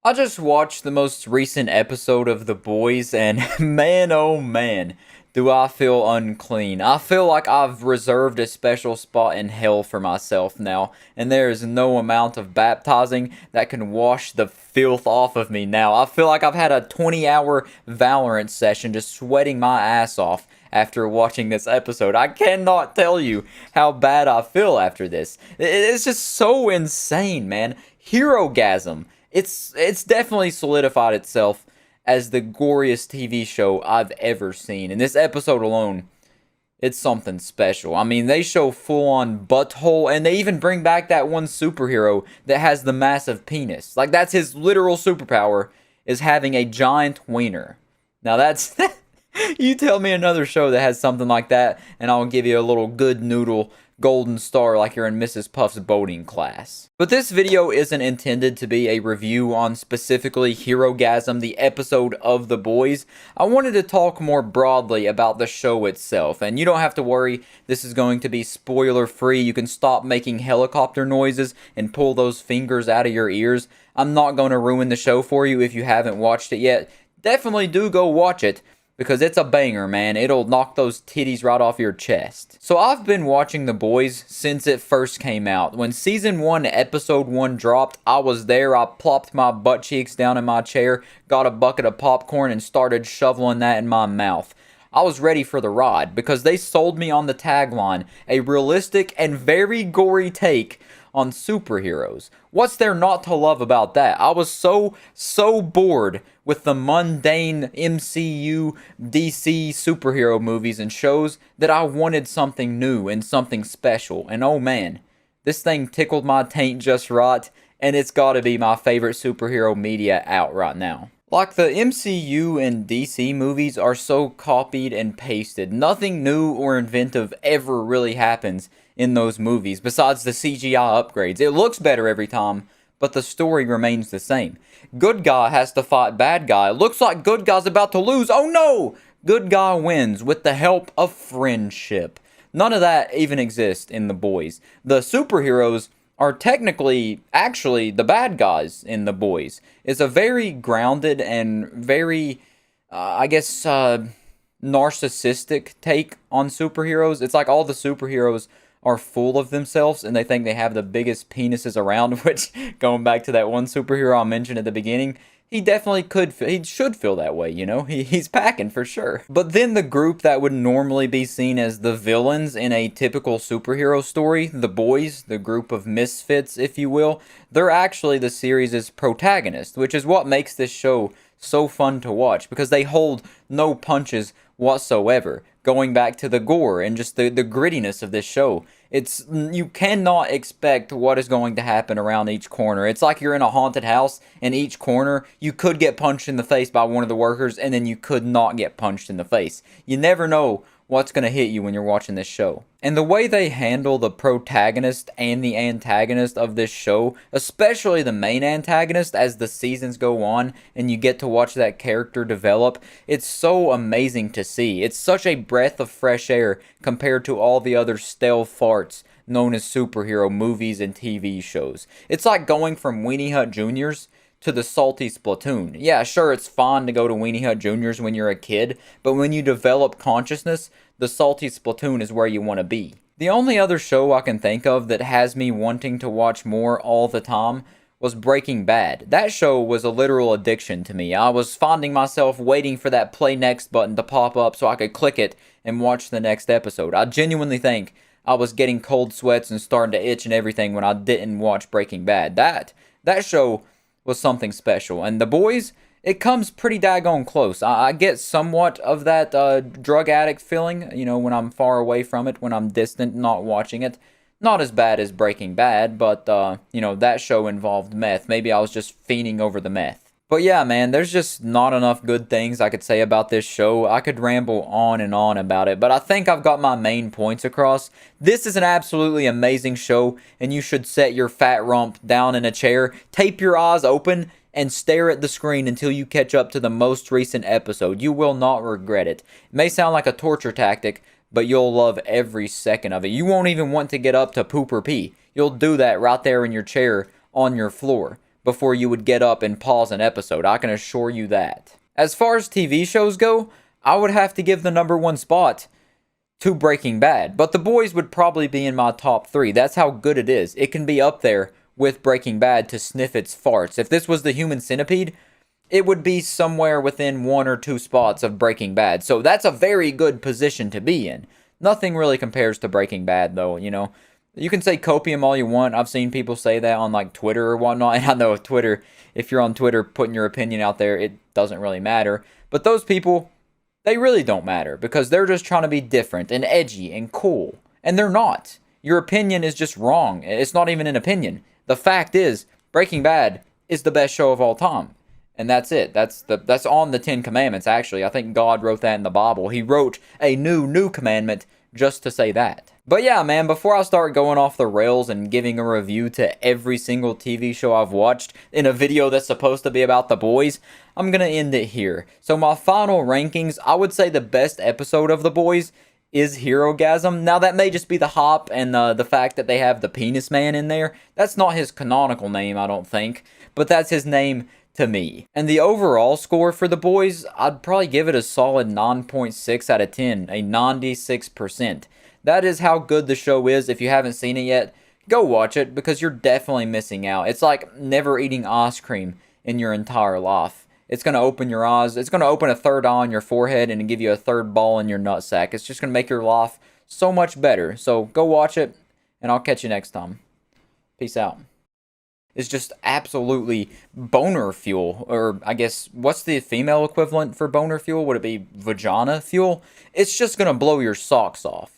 I just watched the most recent episode of The Boys, and man, oh man, do I feel unclean. I feel like I've reserved a special spot in hell for myself now, and there is no amount of baptizing that can wash the filth off of me now. I feel like I've had a 20-hour Valorant session just sweating my ass off after watching this episode. I cannot tell you how bad I feel after this. It's just so insane, man. Herogasm. It's definitely solidified itself as the goriest TV show I've ever seen. In this episode alone, it's something special. I mean, they show full-on butthole, and they even bring back that one superhero that has the massive penis. Like, that's his literal superpower, is having a giant wiener. Now that's... You tell me another show that has something like that, and I'll give you a little good noodle golden star like you're in Mrs. Puff's boating class. But this video isn't intended to be a review on specifically Herogasm, the episode of The Boys. I wanted to talk more broadly about the show itself, and you don't have to worry, this is going to be spoiler free. You can stop making helicopter noises and pull those fingers out of your ears. I'm not going to ruin the show for you if you haven't watched it yet. Definitely do go watch it, because it's a banger, man. It'll knock those titties right off your chest. So I've been watching The Boys since it first came out. When Season 1, Episode 1 dropped, I was there. I plopped my butt cheeks down in my chair, got a bucket of popcorn, and started shoveling that in my mouth. I was ready for the ride, because they sold me on the tagline, a realistic and very gory take on superheroes. What's there not to love about that? I was so bored with the mundane MCU, DC superhero movies and shows that I wanted something new and something special. And oh man, this thing tickled my taint just right, and it's gotta be my favorite superhero media out right now. Like, the MCU and DC movies are so copied and pasted. Nothing new or inventive ever really happens in those movies, besides the CGI upgrades. It looks better every time, but the story remains the same. Good guy has to fight bad guy. Looks like good guy's about to lose. Oh no! Good guy wins with the help of friendship. None of that even exists in The Boys. The superheroes are technically, actually, the bad guys in The Boys. It's a very grounded and very, narcissistic take on superheroes. It's like all the superheroes are full of themselves and they think they have the biggest penises around, which, going back to that one superhero I mentioned at the beginning, he definitely he should feel that way, you know? He's packing for sure. But then the group that would normally be seen as the villains in a typical superhero story, the boys, the group of misfits, if you will, they're actually the series' protagonists, which is what makes this show so fun to watch, because they hold no punches whatsoever. Going back to the gore and just the grittiness of this show, you cannot expect what is going to happen around each corner. It's like you're in a haunted house, and each corner you could get punched in the face by one of the workers, and then you could not get punched in the face. You never know what's going to hit you when you're watching this show. And the way they handle the protagonist and the antagonist of this show, especially the main antagonist as the seasons go on and you get to watch that character develop, it's so amazing to see. It's such a breath of fresh air compared to all the other stale farts known as superhero movies and TV shows. It's like going from Weenie Hut Juniors to the salty Splatoon. Yeah, sure, it's fun to go to Weenie Hut Juniors when you're a kid, but when you develop consciousness, the salty Splatoon is where you want to be. The only other show I can think of that has me wanting to watch more all the time was Breaking Bad. That show was a literal addiction to me. I was finding myself waiting for that play next button to pop up so I could click it and watch the next episode. I genuinely think I was getting cold sweats and starting to itch and everything when I didn't watch Breaking Bad. That show was something special. And The Boys, it comes pretty daggone close. I get somewhat of that drug addict feeling, you know, when I'm far away from it, when I'm distant, not watching it. Not as bad as Breaking Bad, but, that show involved meth. Maybe I was just fiending over the meth. But yeah, man, there's just not enough good things I could say about this show. I could ramble on and on about it, but I think I've got my main points across. This is an absolutely amazing show, and you should set your fat rump down in a chair, tape your eyes open, and stare at the screen until you catch up to the most recent episode. You will not regret it. It may sound like a torture tactic, but you'll love every second of it. You won't even want to get up to poop or pee. You'll do that right there in your chair on your floor. before you would get up and pause an episode. I can assure you that. As far as TV shows go, I would have to give the number one spot to Breaking Bad, but The Boys would probably be in my top 3. That's how good it is. It can be up there with Breaking Bad to sniff its farts. If this was the Human Centipede, it would be somewhere within 1 or 2 spots of Breaking Bad. So that's a very good position to be in. Nothing really compares to Breaking Bad, though, you know. You can say copium all you want. I've seen people say that on, like, Twitter or whatnot. And I know Twitter, if you're on Twitter putting your opinion out there, it doesn't really matter. But those people, they really don't matter because they're just trying to be different and edgy and cool. And they're not. Your opinion is just wrong. It's not even an opinion. The fact is, Breaking Bad is the best show of all time. And that's it. That's on the 10 Commandments, actually. I think God wrote that in the Bible. He wrote a new commandment just to say that. But yeah, man, before I start going off the rails and giving a review to every single TV show I've watched in a video that's supposed to be about The Boys, I'm going to end it here. So my final rankings, I would say the best episode of The Boys is Herogasm. Now that may just be the hop and the fact that they have the penis man in there. That's not his canonical name, I don't think, but that's his name to me. And the overall score for The Boys, I'd probably give it a solid 9.6 out of 10, a 96%. That is how good the show is. If you haven't seen it yet, go watch it because you're definitely missing out. It's like never eating ice cream in your entire life. It's going to open your eyes. It's going to open a third eye on your forehead and give you a third ball in your nutsack. It's just going to make your life so much better. So go watch it, and I'll catch you next time. Peace out. It's just absolutely boner fuel, or I guess, what's the female equivalent for boner fuel? Would it be vagina fuel? It's just going to blow your socks off.